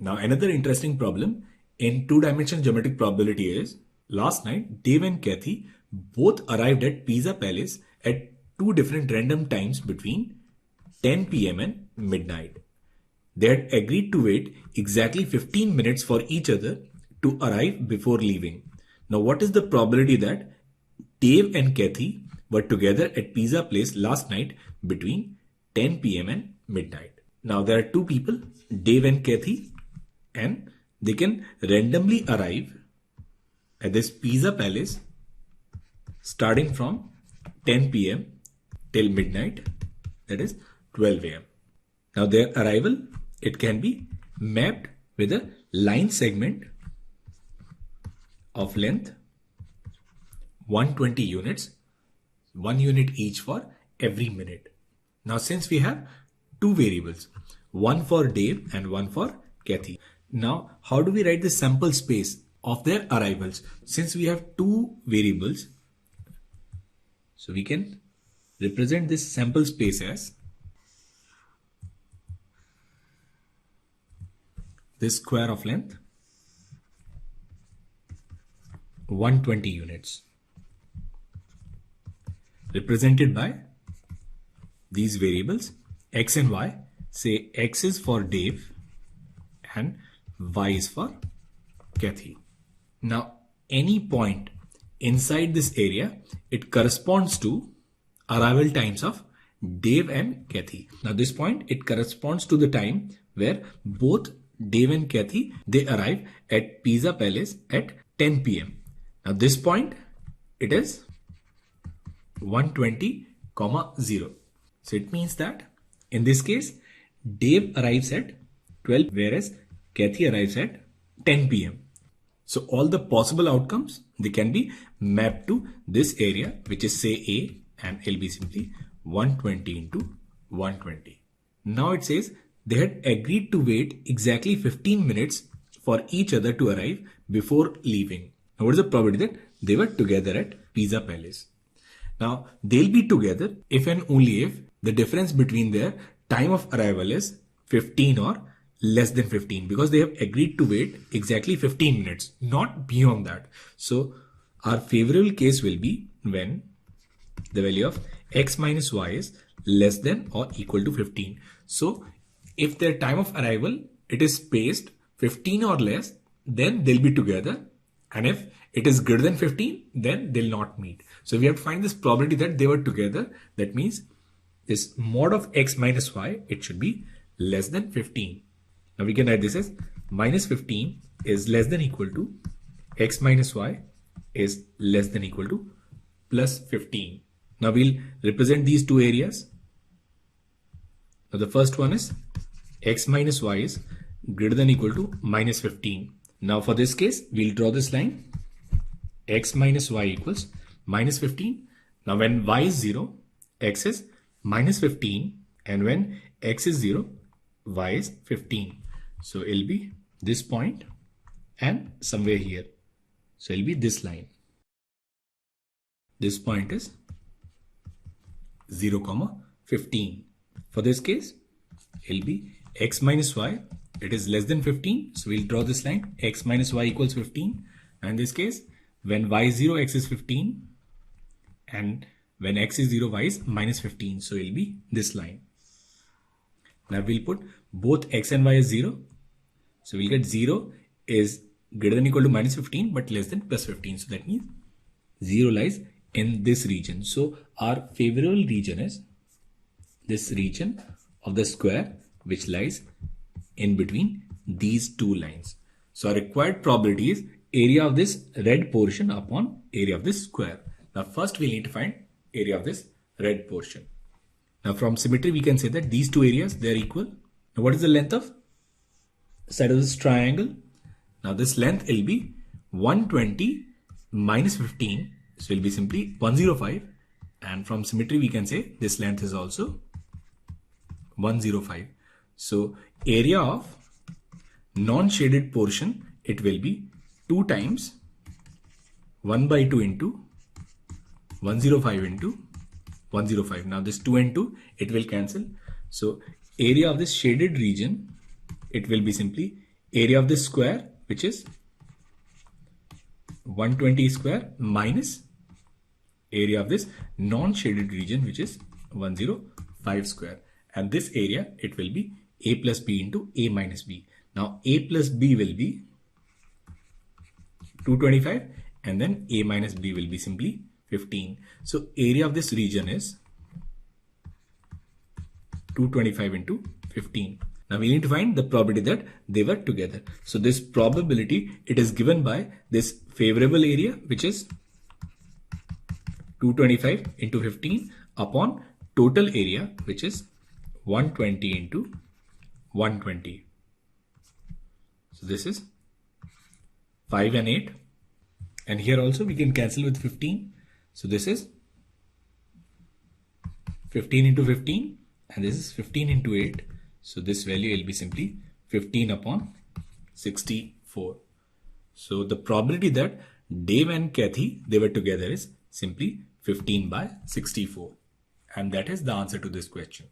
Now another interesting problem in two-dimensional geometric probability is last night Dave and Kathy both arrived at Pizza Palace at two different random times between 10 p.m. and midnight. They had agreed to wait exactly 15 minutes for each other to arrive before leaving. Now what is the probability that Dave and Kathy were together at Pizza Place last night between 10 p.m. and midnight? Now there are two people, Dave and Kathy, and they can randomly arrive at this Pizza Palace starting from 10 p.m. till midnight, that is 12 a.m. Now their arrival, it can be mapped with a line segment of length 120 units, 1 unit each for every minute. Now since we have two variables, one for Dave and one for Kathy. Now how do we write the sample space of their arrivals? Since we have two variables, so we can represent this sample space as this square of length 120 units represented by these variables x and y. Say x is for Dave and y is for Kathy. Now any point inside this area, it corresponds to arrival times of Dave and Kathy. Now this point, it corresponds to the time where both Dave and Kathy, they arrive at Pizza Palace at 10 p.m. Now this point, it is 120, 0. So it means that in this case, Dave arrives at 12, whereas Kathy arrives at 10 p.m. So all the possible outcomes, they can be mapped to this area, which is say A, and it'll be simply 120 into 120. Now it says they had agreed to wait exactly 15 minutes for each other to arrive before leaving. Now what is the probability that they were together at Pizza Palace? Now they'll be together if and only if the difference between their time of arrival is 15 or less than 15, because they have agreed to wait exactly 15 minutes, not beyond that. So our favorable case will be when the value of x minus y is less than or equal to 15. So if their time of arrival, it is spaced 15 or less, then they'll be together. And if it is greater than 15, then they'll not meet. So we have to find this probability that they were together. That means this mod of x minus y, it should be less than 15. Now we can write this as minus 15 is less than equal to x minus y is less than equal to plus 15. Now we'll represent these two areas. Now the first one is x minus y is greater than equal to minus 15. Now for this case, we'll draw this line x minus y equals minus 15. Now when y is 0, x is minus 15, and when x is 0, y is 15. So it'll be this point and somewhere here. So it'll be this line. This point is 0, 15. For this case, it'll be x minus y, it is less than 15. So we'll draw this line x minus y equals 15. And in this case, when y is 0, x is 15. And when x is 0, y is minus 15. So it'll be this line. Now we'll put both x and y as 0. So we'll get 0 is greater than equal to minus 15 but less than plus 15. So that means 0 lies in this region. So our favorable region is this region of the square which lies in between these two lines. So our required probability is area of this red portion upon area of this square. Now first we need to find area of this red portion. Now from symmetry we can say that these two areas, they are equal. Now what is the length of side of this triangle? Now this length will be 120 minus 15. So it will be simply 105. And from symmetry we can say this length is also 105. So area of non-shaded portion, it will be 2 times 1 by 2 into 105 into 105. Now this 2 and 2, it will cancel. So area of this shaded region, it will be simply area of this square, which is 120 square, minus area of this non-shaded region, which is 105 square. And this area, it will be a plus b into a minus b. Now a plus b will be 225 and then a minus b will be simply 15. So area of this region is 225 into 15. Now we need to find the probability that they were together. So this probability, it is given by this favorable area, which is 225 into 15 upon total area, which is 120 into 120. So this is 5 and 8. And here also we can cancel with 15. So this is 15 into 15 and this is 15 into 8. So this value will be simply 15 upon 64. So the probability that Dave and Kathy, they were together is simply 15 by 64. And that is the answer to this question.